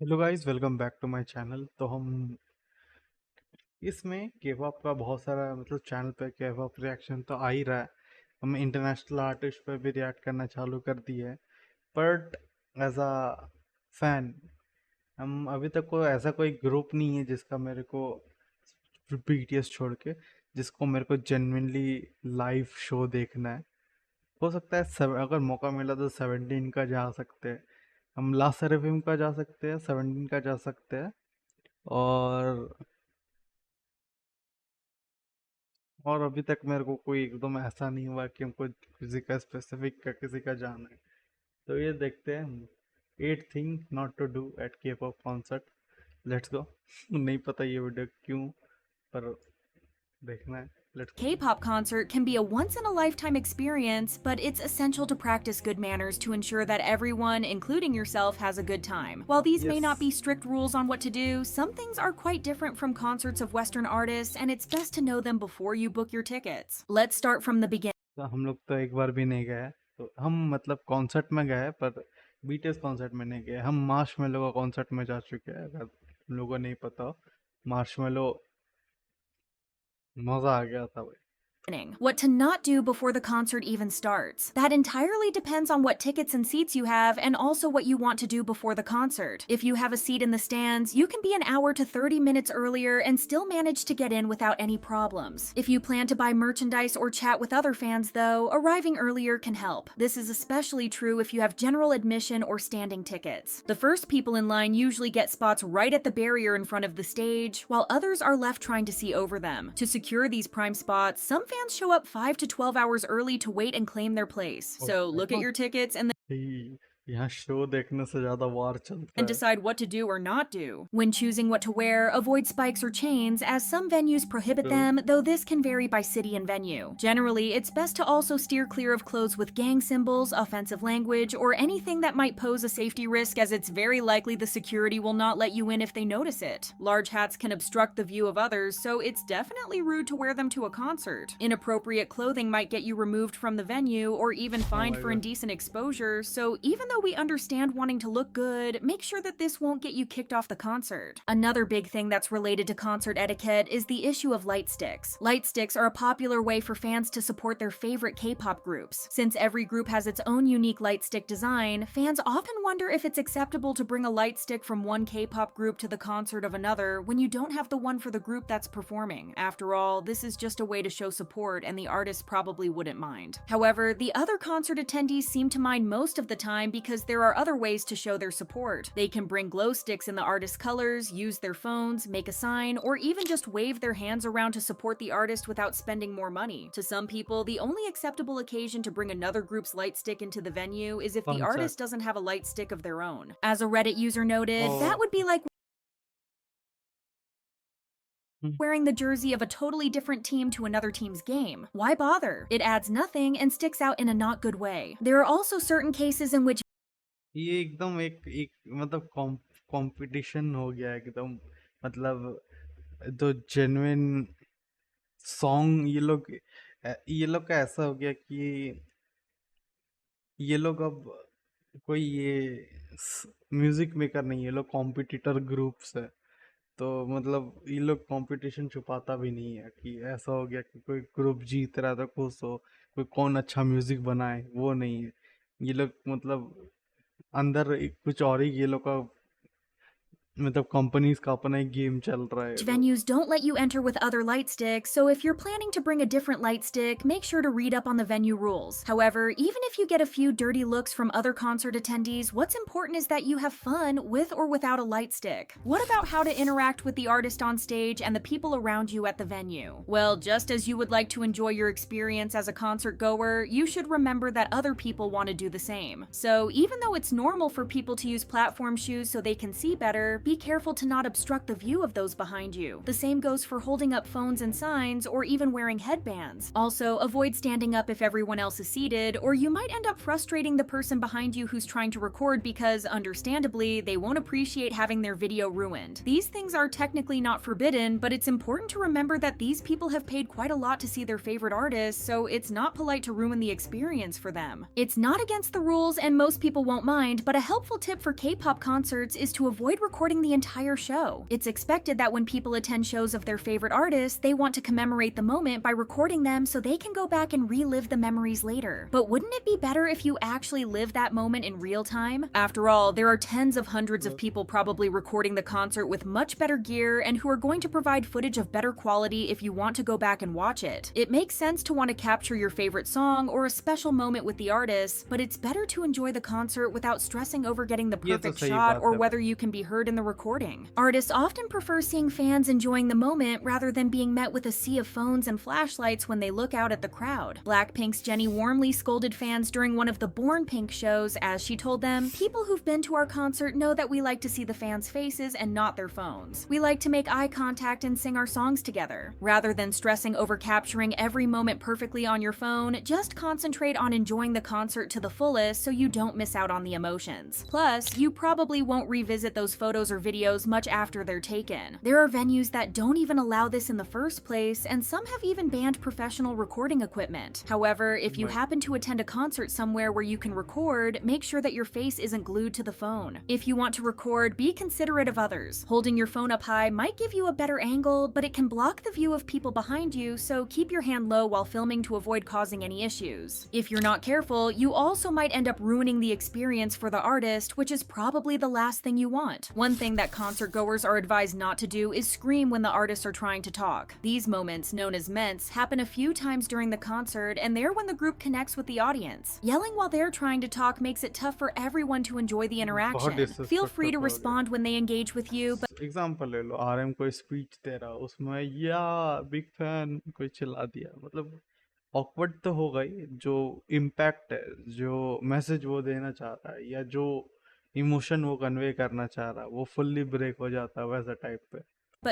Hello guys, welcome back to my channel. तो हम इसमें केपॉप का बहुत सारा चैनल पे केपॉप रिएक्शन तो आ ही रहा है। हम इंटरनेशनल आर्टिस्ट पे भी रिएक्ट करना चालू कर दिए है। बट एज अ फैन, हम अभी तक ऐसा कोई ग्रुप नहीं है जिसका मेरे को बीटीएस छोड़ के जिसको मेरे को जेन्युइनली लाइव शो देखना है। हो सकता है अगर मौका मिला तो 17 का जा सकते हैं, हम लास्ट सेरेफिम का जा सकते हैं, 17 का जा सकते हैं। और अभी तक मेरे को कोई एकदम ऐसा नहीं हुआ कि हमको किसी का स्पेसिफिक का किसी का जाना है। तो ये देखते हैं 8 thing not to do at K-pop concert. Let's go. नहीं पता ये वीडियो क्यों, पर देखना है। Let's go. K-pop concert can be a once-in-a-lifetime experience, but it's essential to practice good manners to ensure that everyone, including yourself, has a good time. While these may yes. not be strict rules on what to do, some things are quite different from concerts of Western artists, and it's best to know them before you book your tickets. Let's start from the beginning. तो हम लोग तो एक बार भी नहीं गए, तो हम कॉन्सर्ट में गए पर बीटीएस कॉन्सर्ट में नहीं गए। हम मार्शमेलो का कॉन्सर्ट में जा चुके हैं, अगर तुम लोगों को नहीं पता हो। मार्शमेलो मज़ा आ गया था भाई। What to not do before the concert even starts. That entirely depends on what tickets and seats you have and also what you want to do before the concert. If you have a seat in the stands, you can be an hour to 30 minutes earlier and still manage to get in without any problems. If you plan to buy merchandise or chat with other fans, though, arriving earlier can help. This is especially true if you have general admission or standing tickets. The first people in line usually get spots right at the barrier in front of the stage, while others are left trying to see over them. To secure these prime spots, some fans show up 5 to 12 hours early to wait and claim their place. Oh So my look at God! your tickets and यहाँ show देखने से ज्यादा वार चलता है। decide what to do or not do. When choosing what to wear, avoid spikes or chains, as some venues prohibit True. them, though this can vary by city and venue. Generally, it's best to also steer clear of clothes with gang symbols, offensive language, or anything that might pose a safety risk, as it's very likely the security will not let you in if they notice it. Large hats can obstruct the view of others, so it's definitely rude to wear them to a concert. Inappropriate clothing might get you removed from the venue or even Oh fined my for god. indecent exposure, so even though we understand wanting to look good, make sure that this won't get you kicked off the concert. Another big thing that's related to concert etiquette is the issue of light sticks. Light sticks are a popular way for fans to support their favorite K-pop groups. Since every group has its own unique light stick design, fans often wonder if it's acceptable to bring a light stick from one K-pop group to the concert of another when you don't have the one for the group that's performing. After all, this is just a way to show support, and the artist probably wouldn't mind. However, the other concert attendees seem to mind most of the time because there are other ways to show their support. They can bring glow sticks in the artist's colors, use their phones, make a sign, or even just wave their hands around to support the artist without spending more money. To some people, the only acceptable occasion to bring another group's light stick into the venue is if the Concert. artist doesn't have a light stick of their own. As a Reddit user noted, that Oh. would be like Hmm. wearing the jersey of a totally different team to another team's game. Why bother? It adds nothing and sticks out in a not good way. There are also certain cases in which ये एकदम एक एक competition हो गया एकदम। तो genuine song ये लोग का ऐसा हो गया कि ये लोग अब कोई ये म्यूजिक मेकर नहीं है, ये लोग कॉम्पिटिटर ग्रुप्स है। तो ये लोग कंपटीशन छुपाता भी नहीं है कि ऐसा हो गया कि कोई ग्रुप जीत रहा है तो खुश हो, कोई कौन अच्छा म्यूजिक बनाए वो नहीं है। ये लोग अंदर कुछ और ही ये लोग का कंपनीज का अपना एक गेम चल रहा है तो। venues don't let you enter with other light sticks, so if you're planning to bring a different light stick, make sure to read up on the venue rules. However, even if you get a few dirty looks from other concert attendees, what's important is that you have fun with or without a light stick. What about how to interact with the artist on stage and the people around you at the venue? Well, just as you would like to enjoy your experience as a concert goer, you should remember that other people want to do the same. So, even though it's normal for people to use platform shoes so they can see better, be careful to not obstruct the view of those behind you. The same goes for holding up phones and signs or even wearing headbands. Also, avoid standing up if everyone else is seated, or you might end up frustrating the person behind you who's trying to record because, understandably, they won't appreciate having their video ruined. These things are technically not forbidden, but it's important to remember that these people have paid quite a lot to see their favorite artists, so it's not polite to ruin the experience for them. It's not against the rules and most people won't mind, but a helpful tip for K-pop concerts is to avoid recording the entire show. It's expected that when people attend shows of their favorite artists, they want to commemorate the moment by recording them so they can go back and relive the memories later. But wouldn't it be better if you actually live that moment in real time? After all, there are tens of hundreds of people probably recording the concert with much better gear and who are going to provide footage of better quality if you want to go back and watch it. It makes sense to want to capture your favorite song or a special moment with the artist, but it's better to enjoy the concert without stressing over getting the ये तो perfect सही shot बात or है whether भाई। you can be heard in the recording. Artists often prefer seeing fans enjoying the moment rather than being met with a sea of phones and flashlights when they look out at the crowd. Blackpink's Jennie warmly scolded fans during one of the Born Pink shows as she told them, "People who've been to our concert know that we like to see the fans' faces and not their phones. We like to make eye contact and sing our songs together. Rather than stressing over capturing every moment perfectly on your phone, just concentrate on enjoying the concert to the fullest so you don't miss out on the emotions. Plus, you probably won't revisit those photos or videos much after they're taken. There are venues that don't even allow this in the first place, and some have even banned professional recording equipment. However, if you भाई happen to attend a concert somewhere where you can record, make sure that your face isn't glued to the phone. If you want to record, be considerate of others. Holding your phone up high might give you a better angle, but it can block the view of people behind you, so keep your hand low while filming to avoid causing any issues. If you're not careful, you also might end up ruining the experience for the artist, which is probably the last thing you want. One thing that concert goers are advised not to do is scream when the artists are trying to talk. These moments, known as ments, happen a few times during the concert, and they're when the group connects with the audience. Yelling while they're trying to talk makes it tough for everyone to enjoy the बहुत interaction. Feel disrespect free to होता हो गया। respond when they engage with you, but example ले लो, RM कोई speech दे रहा उसमें या big fan कोई चिल्ला दिया, मतलब ऑकवर्ड तो होगा ही। जो इम्पैक्ट है, जो मैसेज वो देना चाह रहा है या जो इमोशन वो कन्वे करना चाह रहा है वो फुल्ली ब्रेक हो जाता है वैसा टाइप पे।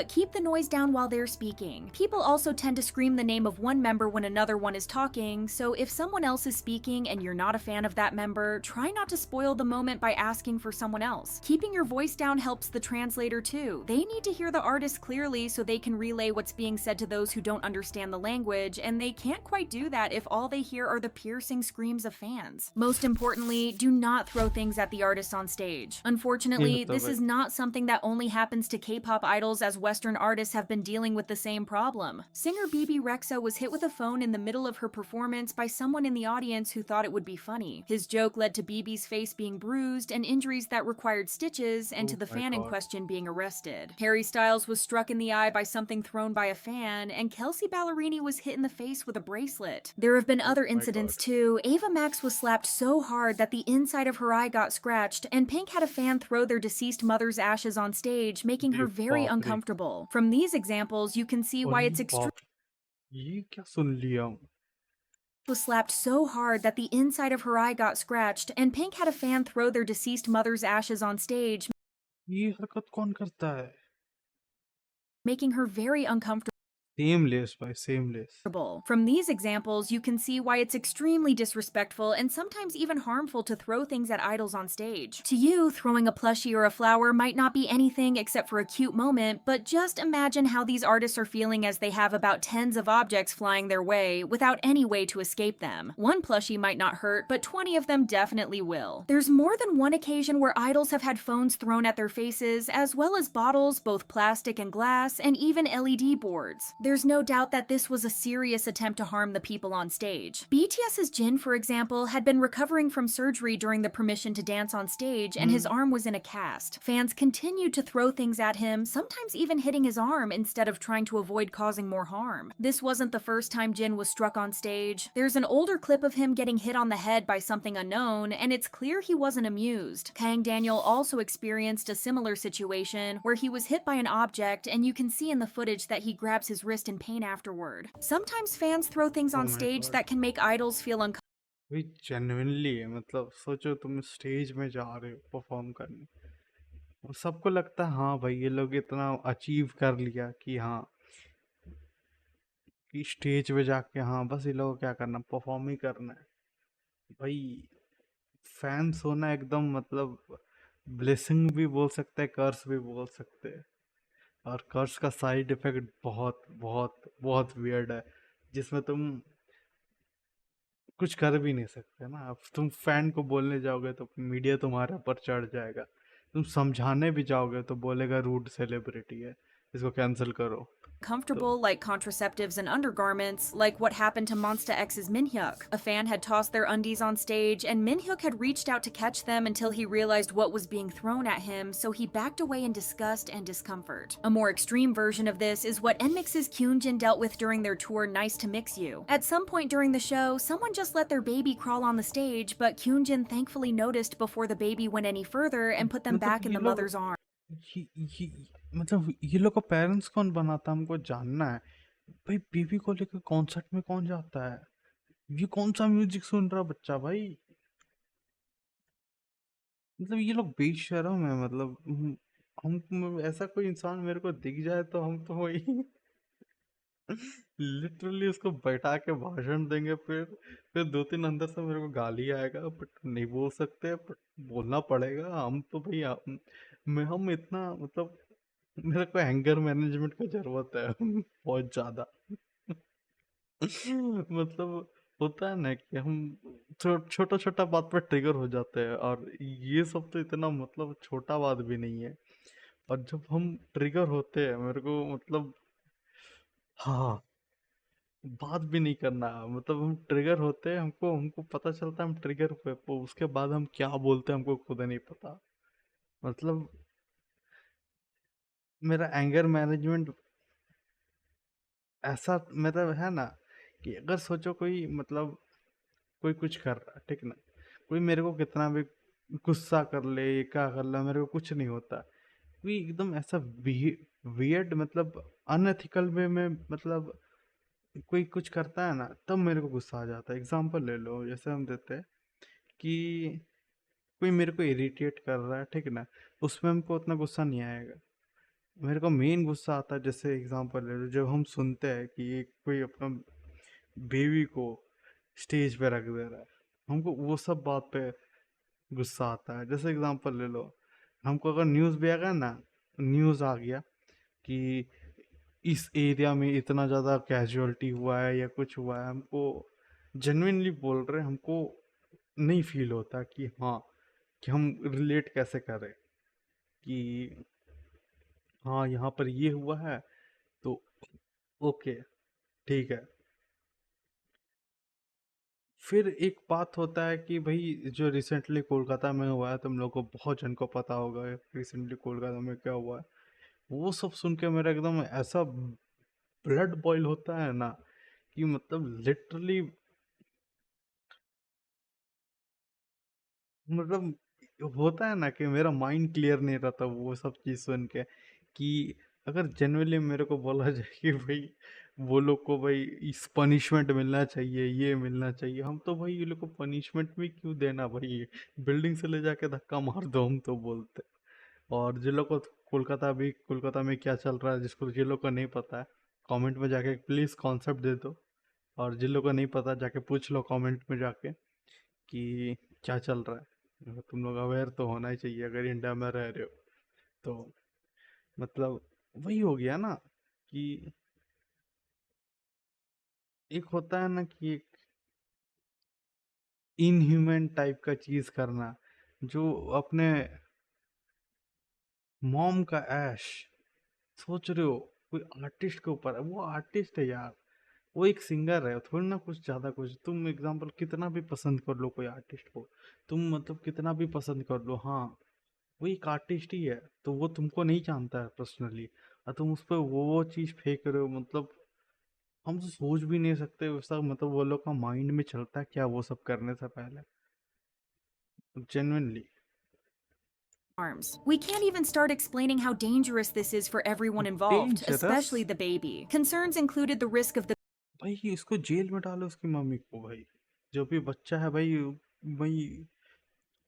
keep the noise down while they're speaking. People also tend to scream the name of one member when another one is talking, so if someone else is speaking and you're not a fan of that member, try not to spoil the moment by asking for someone else. Keeping your voice down helps the translator too. They need to hear the artist clearly so they can relay what's being said to those who don't understand the language, and they can't quite do that if all they hear are the piercing screams of fans. Most importantly, do not throw things at the artists on stage. ये Unfortunately, होता this भाई। is not something that only happens to K-pop idols, as Western artists have been dealing with the same problem. Singer BB Rexa was hit with a phone in the middle of her performance by someone in the audience who thought it would be funny. His joke led to BB's face being bruised and injuries that required stitches, and to oh the my fan in God. question being arrested. Harry Styles was struck in the eye by something thrown by a fan, and Kelsey Ballerini was hit in the face with a bracelet. There have been oh other my incidents God. too. Ava Max was slapped so hard that the inside of her eye got scratched, and Pink had a fan throw their deceased mother's ashes on stage, making अरे her very बाप रे। uncomfortable. From these examples, you can see why अरे it's extremely बाप, ये क्या सुन लिया हूँ। was slapped so hard that the inside of her eye got scratched, and Pink had a fan throw their deceased mother's ashes on stage, ये हरकत कौन करता है? making her very uncomfortable. Seamless भाई, seamless. From these examples, you can see why it's extremely disrespectful and sometimes even harmful to throw things at idols on stage. To you, throwing a plushie or a flower might not be anything except for a cute moment, but just imagine how these artists are feeling as they have about tens of objects flying their way without any way to escape them. One plushie might not hurt, but 20 of them definitely will. There's more than one occasion where idols have had phones thrown at their faces, as well as bottles, both plastic and glass, and even LED boards. There's no doubt that this was a serious attempt to harm the people on stage. BTS's Jin, for example, had been recovering from surgery during the permission to dance on stage, and his arm was in a cast. Fans continued to throw things at him, sometimes even hitting his arm instead of trying to avoid causing more harm. This wasn't the first time Jin was struck on stage. There's an older clip of him getting hit on the head by something unknown, and it's clear he wasn't amused. Kang Daniel also experienced a similar situation where he was hit by an object, and you can see in the footage that he grabs his wrist in pain afterward. Sometimes fans throw things oh on my stage God. that can make idols feel भाई genuinely, मतलब सोचो तुम stage में जा रहे हो perform करने, सबको लगता है हाँ भाई ये लोग इतना अचीव कर लिया कि हाँ कि स्टेज पे जाके हाँ बस ये लोगों को क्या करना, परफॉर्म ही करना है भाई। फैंस होना एकदम मतलब ब्लेसिंग भी बोल सकते हैं, कर्स भी बोल सकते हैं। और कर्स का साइड इफेक्ट बहुत बहुत बहुत वियर्ड है, जिसमें तुम कुछ कर भी नहीं सकते ना। अब तुम फैन को बोलने जाओगे तो मीडिया तुम्हारे ऊपर चढ़ जाएगा, तुम समझाने भी जाओगे तो बोलेगा रूड सेलिब्रिटी है, इसको कैंसिल करो। तो Comfortable like contraceptives and undergarments, like what happened to Monsta X's Minhyuk. A fan had tossed their undies on stage, and Minhyuk had reached out to catch them until he realized what was being thrown at him, so he backed away in disgust and discomfort. A more extreme version of this is what NMIX's Kyunjin dealt with during their tour Nice to Mix You. At some point during the show, someone just let their baby crawl on the stage, but Kyunjin thankfully noticed before the baby went any further and put them मतलब back in ये the लोग mother's arms. ये मतलब ये लोग का parents कौन बनाता है, हमको जानना है भाई। बेबी को लेकर कॉन्सर्ट में कौन जाता है? ये कौन सा म्यूजिक सुन रहा बच्चा भाई? मतलब ये लोग बेशरम है। मतलब ऐसा कोई इंसान मेरे को दिख जाए तो हम तो वही लिटरली उसको बैठा के भाषण देंगे। फिर दो तीन अंदर से मेरे को गाली आएगा, बट नहीं बोल सकते, बट बोलना पड़ेगा। हम तो भाई हम इतना मतलब मेरे को एंगर मैनेजमेंट की जरूरत है बहुत ज्यादा। मतलब होता है ना कि हम छोटा छोटा बात पर ट्रिगर हो जाते हैं, और ये सब तो इतना मतलब छोटा बात भी नहीं है। और जब हम ट्रिगर होते हैं मेरे को मतलब हाँ बात भी नहीं करना, मतलब हम ट्रिगर होते हैं, हमको हमको पता चलता है हम ट्रिगर हुए, उसके बाद हम क्या बोलते हैं हमको खुद नहीं पता। मतलब मेरा एंगर मैनेजमेंट ऐसा मेरा है ना कि अगर सोचो कोई मतलब कोई कुछ कर रहा है, ठीक ना, कोई मेरे को कितना भी गुस्सा कर ले, ये क्या कर ले, मेरे को कुछ नहीं होता। कोई एकदम ऐसा वियर्ड मतलब अनएथिकल वे में मतलब कोई कुछ करता है ना, तब मेरे को गुस्सा आ जाता है। एग्जाम्पल ले लो, जैसे हम देते हैं कि कोई मेरे को इरिटेट कर रहा है, ठीक ना, उसमें हमको उतना गुस्सा नहीं आएगा। मेरे को मेन गुस्सा आता है, जैसे एग्जांपल ले लो, जब हम सुनते हैं कि एक कोई अपना बेबी को स्टेज पे रख दे रहा है, हमको वो सब बात पे गुस्सा आता है। जैसे एग्जांपल ले लो, हमको अगर न्यूज़ भी आ गया ना, न्यूज़ आ गया कि इस एरिया में इतना ज़्यादा कैजुअलिटी हुआ है या कुछ हुआ है, हमको जेन्युइनली बोल रहे हैं, हमको नहीं फील होता कि हाँ कि हम रिलेट कैसे करें कि हाँ यहाँ पर ये हुआ है, तो ओके ठीक है। फिर एक बात होता है कि भाई जो रिसेंटली कोलकाता में हुआ है, तुम लोग को बहुत जन को पता होगा रिसेंटली कोलकाता में क्या हुआ है। वो सब सुन के मेरा एकदम ऐसा ब्लड बॉईल होता है ना कि मतलब लिटरली मतलब होता है ना कि मेरा माइंड क्लियर नहीं रहता वो सब चीज़ सुन के। कि अगर जेनुअनली मेरे को बोला जाए कि भाई वो लोग को भाई इस पनिशमेंट मिलना चाहिए, ये मिलना चाहिए, हम तो भाई ये लोग को पनिशमेंट भी क्यों देना भाई, बिल्डिंग से ले जाके धक्का मार दो, हम तो बोलते। और जिन लोग को कोलकाता में क्या चल रहा है, जिसको जिन लोग को नहीं पता है, कमेंट में जाके प्लीज़ कॉन्सेप्ट दे दो। और जिन लोग को नहीं पता जाके पूछ लो कमेंट में जाके कि क्या चल रहा है। तुम लोग अवेयर तो होना ही चाहिए अगर इंडिया में रह रहे हो तो। मतलब वही हो गया ना कि एक होता है ना कि एक इनह्यूमन टाइप का चीज करना, जो अपने मॉम का ऐश सोच रहे हो कोई आर्टिस्ट के ऊपर है। वो आर्टिस्ट है यार, वो एक सिंगर है, थोड़ी ना कुछ ज्यादा कुछ। तुम एग्जाम्पल कितना भी पसंद कर लो कोई आर्टिस्ट को, तुम मतलब कितना भी पसंद कर लो, हाँ वो एक आर्टिस्ट ही है, तो वो तुमको नहीं जानता है पर्सनली, और तुम उस पर वो चीज फेंक रहे हो। मतलब हम तो सोच भी नहीं सकते वैसा, मतलब वो लोग का माइंड में चलता है क्या वो सब करने से पहले, genuinely Arms. We can't even start explaining how dangerous this is for everyone involved, dangerous. especially the baby. Concerns included the risk of the भाई इसको जेल में डालो उसकी मम्मी को भाई, जो भी बच्चा है भाई भाई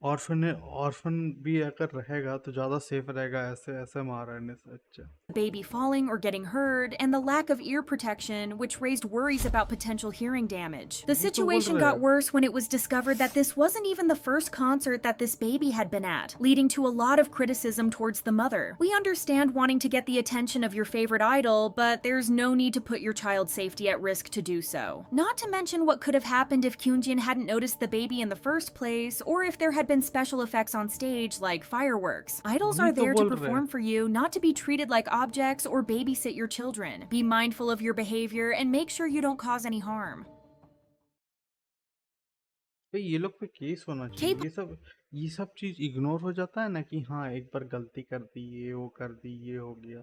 ऑर्फन ऑर्फन भी अगर रहेगा तो ज़्यादा सेफ रहेगा ऐसे ऐसे मारने से अच्छा। baby falling or getting hurt, and the lack of ear protection, which raised worries about potential hearing damage. The वही तो बोल situation रहे got हैं। worse when it was discovered that this wasn't even the first concert that this baby had been at, leading to a lot of criticism towards the mother. We understand wanting to get the attention of your favorite idol, but there's no need to put your child's safety at risk to do so. Not to mention what could have happened if Kyunjin hadn't noticed the baby in the first place, or if there had been special effects on stage like fireworks. Idols वही are तो there to बोल रहे हैं। perform for you, not to be treated like objects or babysit your children. Be mindful of your behavior and make sure you don't cause any harm. भाई ये लोग पे case होना चाहिए। K ये सब चीज इग्नोर हो जाता है ना कि हाँ एक बार गलती कर दी, ये वो कर दी, ये हो गया।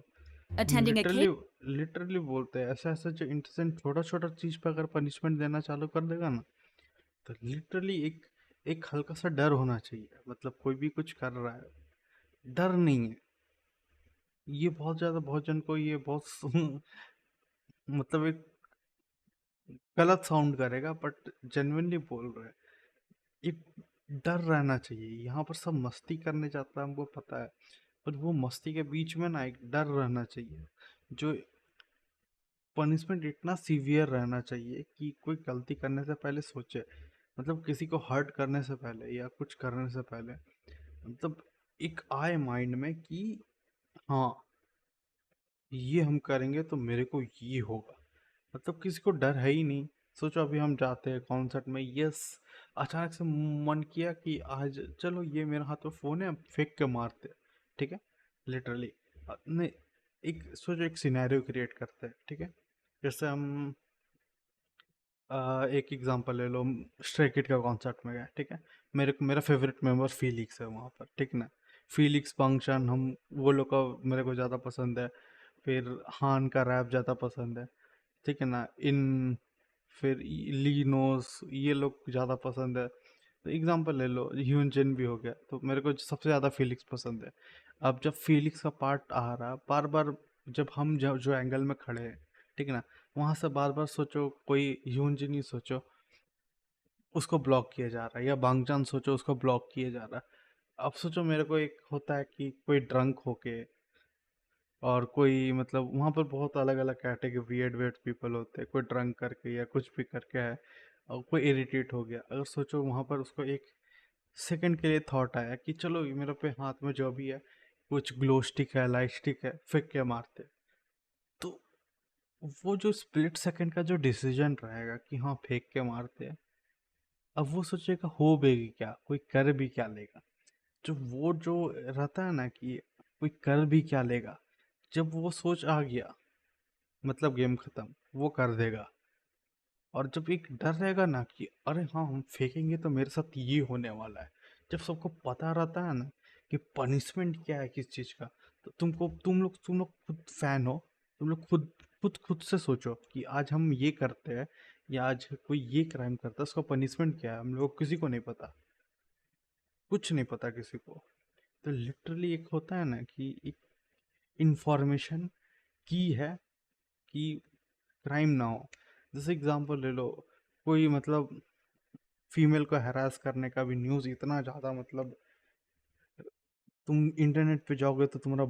हम attending a K literally literally बोलते हैं ऐसा ऐसा जो इंटरसेंट छोटा छोटा चीज पे अगर पनिशमेंट देना चालू कर देगा ना, तो लिटरली एक एक हल्का सा डर होना चाहिए। मतलब कोई भी कुछ कर रहा है, डर नहीं है। ये बहुत ज्यादा बहुत जन को ये बहुत मतलब एक गलत साउंड करेगा, बट जेन्युइनली बोल रहे हैं। एक डर रहना चाहिए। यहाँ पर सब मस्ती करने जाता है, हमको पता है, पर वो मस्ती के बीच में ना एक डर रहना चाहिए। जो पनिशमेंट इतना सीवियर रहना चाहिए कि कोई गलती करने से पहले सोचे, मतलब किसी को हर्ट करने से पहले या कुछ करने से पहले, मतलब एक आए माइंड में कि हाँ ये हम करेंगे तो मेरे को ये होगा। मतलब किसी को डर है ही नहीं। सोचो अभी हम जाते हैं कॉन्सर्ट में, यस अचानक से मन किया कि आज चलो ये मेरे हाथ में फ़ोन है, फेंक के मारते हैं, ठीक है, लिटरली। नहीं, एक सोचो एक सिनेरियो क्रिएट करते हैं, ठीक है। जैसे हम एक एग्जांपल ले लो, स्ट्रे किड का कॉन्सर्ट में गए, ठीक है। मेरा फेवरेट मेंबर फीलिक्स है वहाँ पर, ठीक ना। फीलिक्स फंक्शन हम वो लोग का मेरे को ज़्यादा पसंद है। फिर हान का रैप ज़्यादा पसंद है, ठीक है ना। इन फिर लीनोस ये लोग ज़्यादा पसंद है। तो एग्जांपल ले लो, ह्यूनजन भी हो गया, तो मेरे को सबसे ज़्यादा फीलिक्स पसंद है। अब जब फीलिक्स का पार्ट आ रहा बार बार, जब हम जो एंगल में खड़े हैं, ठीक है ना, वहाँ से बार बार सोचो कोई ह्यूनजन ही सोचो उसको ब्लॉक किया जा रहा है, या बांगचान सोचो उसको ब्लॉक किया जा रहा है। अब सोचो मेरे को एक होता है कि कोई ड्रंक होके, और कोई मतलब वहाँ पर बहुत अलग अलग कैटेगरी वियर्ड वियर्ड पीपल होते हैं, कोई ड्रंक करके या कुछ भी करके है, और कोई इरिटेट हो गया। अगर सोचो वहाँ पर उसको एक सेकंड के लिए थॉट आया कि चलो ये मेरे पे हाथ में जो भी है, कुछ ग्लो स्टिक है, लाइट स्टिक है, फेंक के मारते। तो वो जो स्प्लिट सेकंड का जो डिसीजन रहेगा कि हाँ फेंक के मारते हैं, अब वो सोचेगा हो भी क्या, कोई कर भी क्या लेगा। जो वो जो रहता है ना कि कोई कर भी क्या लेगा, जब वो सोच आ गया, मतलब गेम खत्म, वो कर देगा। और जब एक डर रहेगा ना कि अरे हाँ हम फेंकेंगे तो मेरे साथ ये होने वाला है, जब सबको पता रहता है ना कि पनिशमेंट क्या है किस चीज़ का, तो तुम लोग खुद फैन हो। तुम लोग खुद से सोचो कि आज हम ये करते हैं, या आज कोई ये क्राइम करता है, उसका पनिशमेंट क्या है, हम लोग किसी को नहीं पता, कुछ नहीं पता किसी को। तो लिटरली एक होता है ना कि एक इंफॉर्मेशन की है कि क्राइम ना हो। जैसे एग्जांपल ले लो, कोई मतलब फीमेल को हरास करने का भी न्यूज़ इतना ज़्यादा, मतलब तुम इंटरनेट पे जाओगे तो तुम्हारा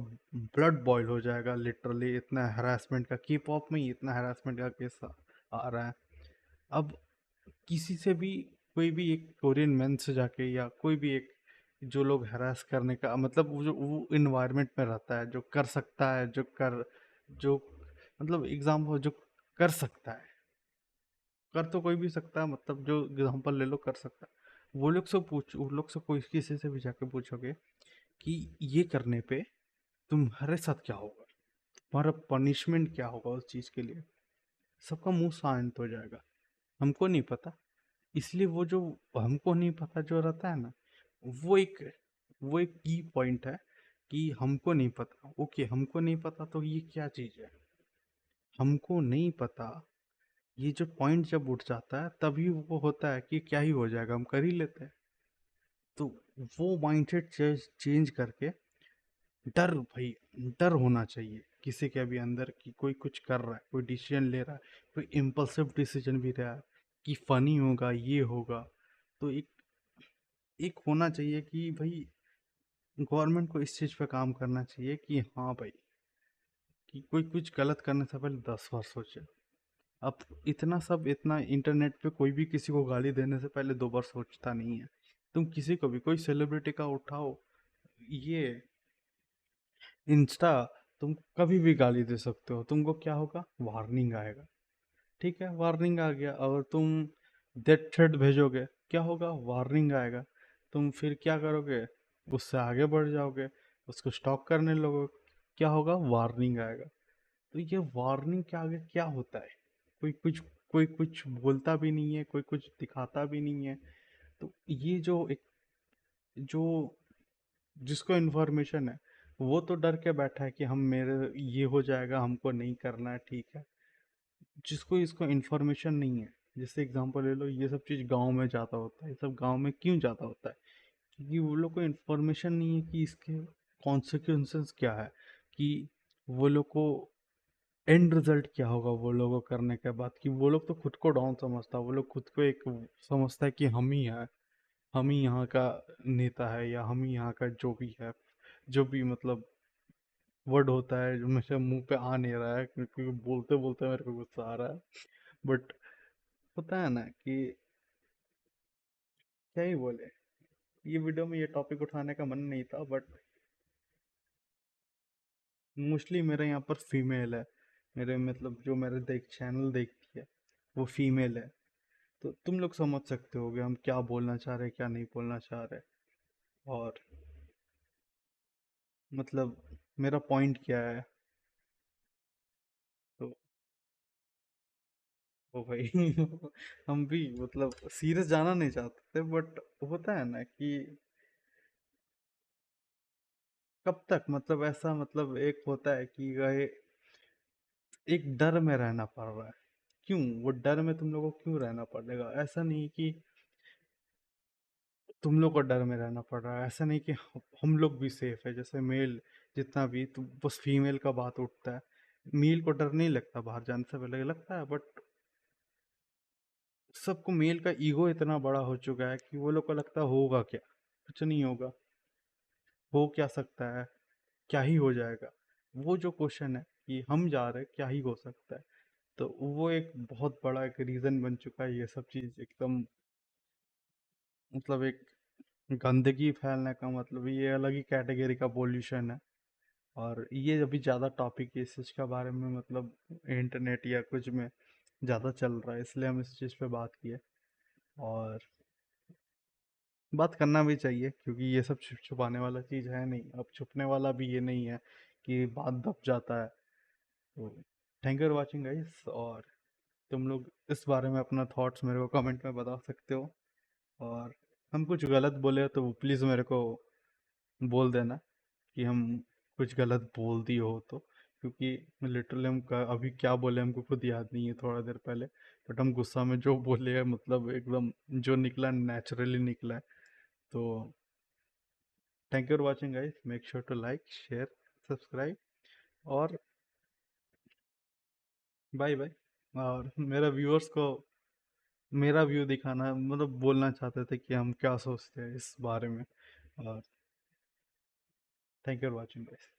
ब्लड बॉईल हो जाएगा। लिटरली इतना हरासमेंट का, के पॉप में ही इतना हरासमेंट का केस आ रहा है। अब किसी से भी, कोई भी एक कोरियन मैन से जाके, या कोई भी एक जो लोग हरास करने का, मतलब वो इन्वायरमेंट में रहता है, जो कर सकता है, जो मतलब एग्जाम्पल जो कर सकता है, कर तो कोई भी सकता है, मतलब जो एग्जांपल ले लो कर सकता है, वो लोग से कोई किसी से भी जाके पूछोगे कि ये करने पे तुम्हारे साथ क्या होगा, तुम्हारा पनिशमेंट क्या होगा उस चीज़ के लिए, सबका मुंह शांत हो जाएगा। हमको नहीं पता, इसलिए वो जो हमको नहीं पता जो रहता है ना, वो एक वो एक की पॉइंट है कि हमको नहीं पता। ओके हमको नहीं पता तो ये क्या चीज़ है, हमको नहीं पता। ये जो पॉइंट जब उठ जाता है तभी वो होता है कि क्या ही हो जाएगा, हम कर ही लेते हैं। तो वो माइंडसेट चेंज करके, डर भाई, डर होना चाहिए किसी के भी अंदर कि कोई कुछ कर रहा है, कोई डिसीजन ले रहा है, कोई इम्पल्सिव डिसीजन भी रहा है कि फनी होगा, ये होगा। तो एक एक होना चाहिए कि भाई गवर्नमेंट को इस चीज़ पे काम करना चाहिए कि हाँ भाई, कि कोई कुछ गलत करने से पहले 10 बार सोचे। अब इतना इंटरनेट पे कोई भी किसी को गाली देने से पहले 2 बार सोचता नहीं है। तुम किसी को भी, कोई सेलिब्रिटी का उठाओ, ये इंस्टा, तुम कभी भी गाली दे सकते हो, तुमको क्या होगा, वार्निंग आएगा। ठीक है, वार्निंग आ गया, और तुम डेथ थ्रेट भेजोगे, क्या होगा, वार्निंग आएगा। तुम फिर क्या करोगे, उससे आगे बढ़ जाओगे, उसको स्टॉक करने लगोगे, क्या होगा, वार्निंग आएगा। तो ये वार्निंग के आगे क्या होता है, कोई कुछ कोई कुछ बोलता भी नहीं है, कोई कुछ दिखाता भी नहीं है। तो ये जो एक जो जिसको इन्फॉर्मेशन है, वो तो डर के बैठा है कि हम मेरे ये हो जाएगा, हमको नहीं करना है, ठीक है। जिसको इसको इन्फॉर्मेशन नहीं है, जैसे एग्जांपल ले लो, ये सब चीज़ गांव में ज़्यादा होता है। ये सब गांव में क्यों ज़्यादा होता है, क्योंकि वो लोग को इन्फॉर्मेशन नहीं है कि इसके कॉन्सिक्वेंसेस क्या है, कि वो लोग को एंड रिजल्ट क्या होगा वो लोगों को करने के बाद। कि वो लोग तो खुद को डाउन समझता है, वो लोग खुद को एक समझता है कि हम ही है, हम ही यहाँ का नेता है, या हम ही यहाँ का जो भी है, जो भी मतलब वर्ड होता है जो मेरे मुंह पे आ नहीं रहा है, क्योंकि बोलते बोलते मेरे को गुस्सा आ रहा है। बट होता है ना कि क्या ही बोले, ये वीडियो में ये टॉपिक उठाने का मन नहीं था, बट मोस्टली मेरे यहाँ पर फीमेल है, मेरे मतलब जो मेरे चैनल देखती है वो फीमेल है। तो तुम लोग समझ सकते होगे हम क्या बोलना चाह रहे हैं, क्या नहीं बोलना चाह रहे। और मतलब मेरा पॉइंट क्या है। तो ओ भाई हम भी मतलब सीरियस जाना नहीं चाहते थे, बट होता है ना कि कब तक, मतलब ऐसा, मतलब एक होता है कि गए, एक डर में रहना पड़ रहा है। क्यों वो डर में तुम लोगों को क्यों रहना पड़ेगा, ऐसा नहीं कि तुम लोग को डर में रहना पड़ रहा है, ऐसा नहीं कि हम लोग भी सेफ है। जैसे मेल जितना भी, तो बस फीमेल का बात उठता है। मेल को डर नहीं लगता बाहर जाने से पहले, लगता है, बट सबको मेल का ईगो इतना बड़ा हो चुका है कि वो लोग को लगता है होगा क्या, कुछ नहीं होगा, हो क्या सकता है, क्या ही हो जाएगा। वो जो क्वेश्चन है कि हम जा रहे हैं, क्या ही हो सकता है। तो वो एक बहुत बड़ा एक रीज़न बन चुका है, ये सब चीज़ एकदम, मतलब एक गंदगी फैलने का मतलब ये अलग ही कैटेगरी का पोल्यूशन है। और ये अभी ज़्यादा टॉपिक इस चीज़ के बारे में, मतलब इंटरनेट या कुछ में ज़्यादा चल रहा है, इसलिए हम इस चीज़ पे बात किए। और बात करना भी चाहिए, क्योंकि ये सब छुपाने वाला चीज़ है नहीं, अब छुपने वाला भी ये नहीं है कि बात दब जाता है। तो thank you for watching guys. और तुम लोग इस बारे में अपना थॉट्स मेरे को कमेंट में बता सकते हो। और हम कुछ गलत बोले तो प्लीज़ मेरे को बोल देना कि हम कुछ गलत बोल दिए हो तो, क्योंकि लिटरली अभी क्या बोले हमको खुद याद नहीं है थोड़ा देर पहले। बट हम गुस्सा में जो बोले हैं, मतलब एकदम जो निकला नेचुरली निकला है। तो thank you for watching guys, make sure to like, share, subscribe, और बाय बाय। और मेरा व्यूअर्स को मेरा व्यू दिखाना, मतलब बोलना चाहते थे कि हम क्या सोचते हैं इस बारे में। और thank you for watching guys.